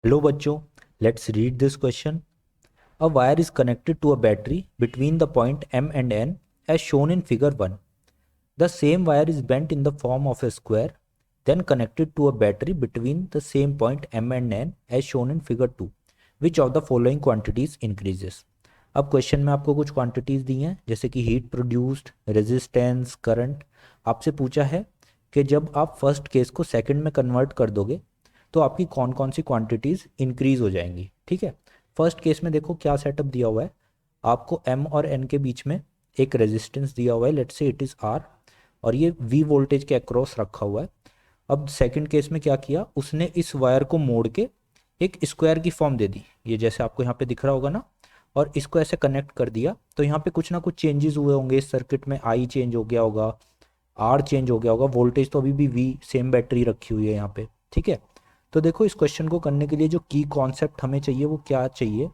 Hello बच्चों, let's read this question. A wire is connected to a battery between the point M and N as shown in figure 1. The same wire is bent in the form of a square, then connected to a battery between the same point M and N as shown in figure 2. Which of the following quantities increases? अब question में आपको कुछ quantities दी हैं जैसे कि heat produced, resistance, current. आपसे पूछा है कि जब आप फर्स्ट केस को सेकंड में कन्वर्ट कर दोगे तो आपकी कौन कौन सी क्वांटिटीज इंक्रीज हो जाएंगी. ठीक है. फर्स्ट केस में देखो क्या सेटअप दिया हुआ है. आपको एम और एन के बीच में एक रेजिस्टेंस दिया हुआ है, let's say it is are, और ये वी वोल्टेज के अक्रॉस रखा हुआ है. अब सेकंड केस में क्या किया, उसने इस वायर को मोड़ के एक स्क्वायर की फॉर्म दे दी, ये जैसे आपको यहाँ पे दिख रहा होगा ना, और इसको ऐसे कनेक्ट कर दिया. तो यहाँ पे कुछ ना कुछ चेंजेस हुए होंगे इस सर्किट में. आई चेंज हो गया होगा, आर चेंज हो गया होगा, वोल्टेज तो अभी भी वी सेम बैटरी रखी हुई है यहाँ पे. ठीक है. तो देखो इस क्वेश्चन को करने के लिए जो की कॉन्सेप्ट हमें चाहिए वो क्या चाहिए.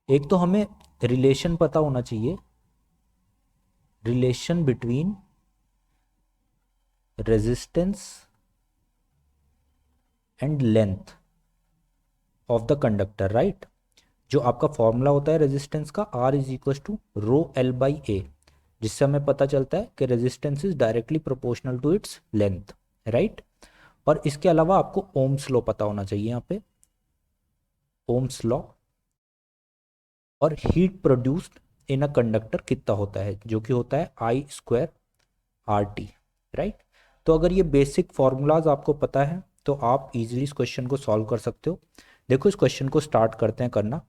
एक तो हमें रिलेशन पता होना चाहिए, relation between resistance and length of the conductor, right. जो आपका फॉर्मूला होता है रेजिस्टेंस का, R is equal to rho L by A, जिससे हमें पता चलता है कि resistance is directly proportional to its length, right. और इसके अलावा आपको ओम्स लॉ पता होना चाहिए यहाँ पे, ओम्स लॉ. और heat produced in a conductor कितना होता है, जो कि होता है आई स्क्वायर आर टी, राइट. तो अगर ये बेसिक फॉर्मूलाज आपको पता है तो आप इजीली इस क्वेश्चन को सॉल्व कर सकते हो. देखो इस क्वेश्चन को स्टार्ट करते हैं करना.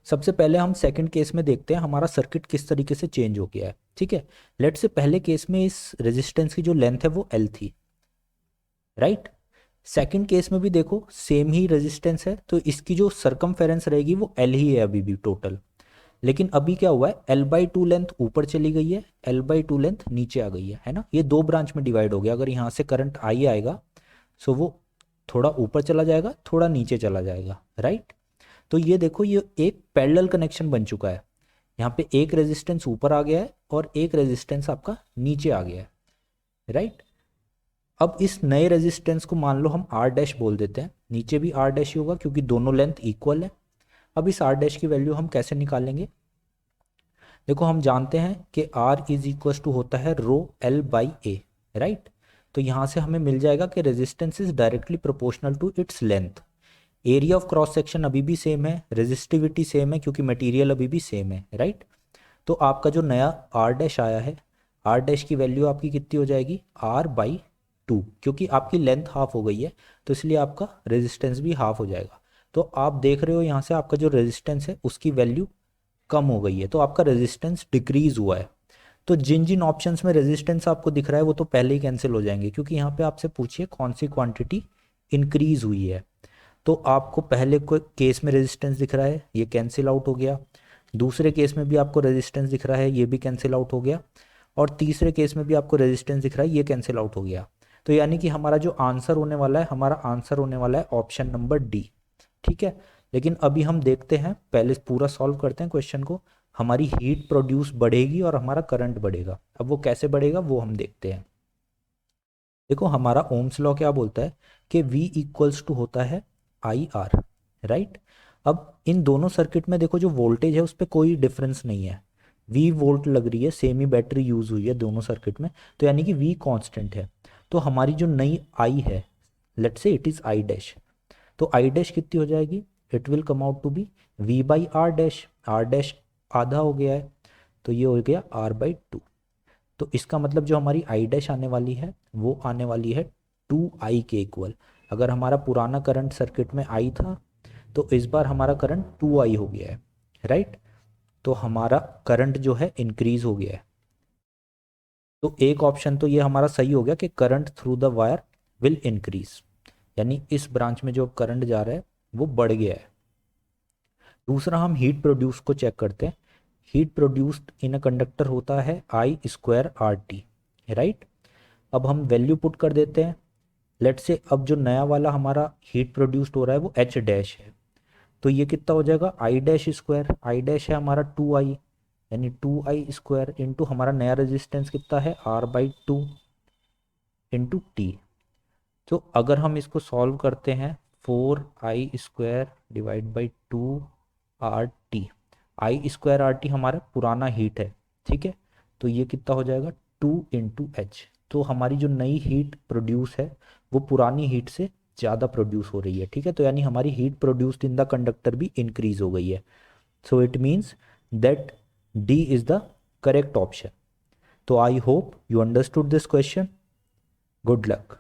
सबसे पहले हम सेकंड केस में देखते हैं हमारा सर्किट किस तरीके से चेंज हो गया है. ठीक है. लेट से पहले केस में इस रेजिस्टेंस की जो लेंथ है वो एल थी, राइट. सेकंड केस में भी देखो सेम ही रेजिस्टेंस है, तो इसकी जो सरकमफेरेंस रहेगी वो एल ही है अभी भी टोटल. लेकिन अभी क्या हुआ है, एल बाई टू लेंथ ऊपर चली गई है, एल बाई टू लेंथ नीचे आ गई है ना. ये दो ब्रांच में डिवाइड हो गया. अगर यहाँ से करंट आई आएगा सो वो थोड़ा ऊपर चला जाएगा, थोड़ा नीचे चला जाएगा, राइट. तो ये देखो ये एक पैरेलल कनेक्शन बन चुका है. यहाँ पे एक रेजिस्टेंस ऊपर आ गया है और एक रेजिस्टेंस आपका नीचे आ गया है, राइट. अब इस नए रेजिस्टेंस को मान लो हम आर डैश बोल देते हैं, नीचे भी आर डैश ही होगा क्योंकि दोनों लेंथ इक्वल है. अब इस आर डैश की वैल्यू हम कैसे निकालेंगे. देखो हम जानते हैं कि R इज इक्वल टू होता है rho L by A, right. तो यहाँ से हमें मिल जाएगा कि resistance is directly proportional to its length. Area of cross section अभी भी सेम है, रेजिस्टिविटी सेम है क्योंकि मटेरियल अभी भी सेम है, राइट. तो आपका जो नया आर डैश आया है, आर डैश की वैल्यू आपकी कितनी हो जाएगी, आर बाई टू, क्योंकि आपकी लेंथ हाफ हो गई है तो इसलिए आपका रेजिस्टेंस भी हाफ हो जाएगा. तो आप देख रहे हो यहाँ से आपका जो रेजिस्टेंस है उसकी वैल्यू कम हो गई है, तो आपका रेजिस्टेंस डिक्रीज हुआ है. तो जिन जिन ऑप्शंस में रेजिस्टेंस आपको दिख रहा है वो तो पहले ही कैंसिल हो जाएंगे, क्योंकि यहाँ पे आपसे पूछिए कौन सी क्वांटिटी इंक्रीज हुई है. तो आपको पहले को केस में रेजिस्टेंस दिख रहा है, ये कैंसिल आउट हो गया. दूसरे केस में भी आपको रेजिस्टेंस दिख रहा है, ये भी कैंसिल आउट हो गया. और तीसरे केस में भी आपको रेजिस्टेंस दिख रहा है, ये कैंसिल आउट हो गया. तो यानी कि हमारा जो आंसर होने वाला है, हमारा आंसर होने वाला है ऑप्शन नंबर डी. ठीक है. लेकिन अभी हम देखते हैं, पहले पूरा सॉल्व करते हैं क्वेश्चन को. हमारी हीट प्रोड्यूस बढ़ेगी और हमारा करंट बढ़ेगा. अब वो कैसे बढ़ेगा वो हम देखते हैं. देखो हमारा ओम्स लॉ क्या बोलता है कि V इक्वल्स टू होता है आई आर, राइट. अब इन दोनों सर्किट में देखो जो वोल्टेज है उस पर कोई डिफरेंस नहीं है, V वोल्ट लग रही है, सेम ही बैटरी यूज हुई है दोनों सर्किट में, तो यानी कि V कांस्टेंट है. तो हमारी जो नई I है, let's say it is I dash, तो आई डैश कितनी हो जाएगी, it will come out to be V by R dash. R dash आधा हो गया है तो ये हो गया आर बाई टू. तो इसका मतलब जो हमारी आई डैश आने वाली है वो आने वाली है टू आई के इक्वल. अगर हमारा पुराना करंट सर्किट में आई था तो इस बार हमारा करंट टू आई हो गया है, राइट. तो हमारा करंट जो है इंक्रीज हो गया है. तो एक ऑप्शन तो ये हमारा सही हो गया कि current through the wire will increase, यानी इस ब्रांच में जो करंट जा रहा है वो बढ़ गया है. दूसरा हम हीट प्रोड्यूस को चेक करते हैं. Heat produced in a conductor होता है आई स्क्वायर आर टी, राइट. अब हम वैल्यू पुट कर देते हैं. लेट से अब जो नया वाला हमारा हीट प्रोड्यूस्ड हो रहा है वो एच डैश है, तो ये कितना हो जाएगा I dash square. I dash है हमारा टू आई, यानी टू आई स्क्वायर इंटू हमारा नया रेजिस्टेंस कितना है R by two into T. तो अगर हम इसको सॉल्व करते हैं, 4i² divide by 2RT, I² RT हमारा पुराना हीट है, ठीक है, तो ये कितना हो जाएगा 2 × H। तो हमारी जो नई हीट प्रोड्यूस है वो पुरानी हीट से ज़्यादा प्रोड्यूस हो रही है, ठीक है, तो यानी हमारी heat produced in the conductor भी इंक्रीज हो गई है। So it means that D is the correct option. तो I hope you understood this question. Good luck.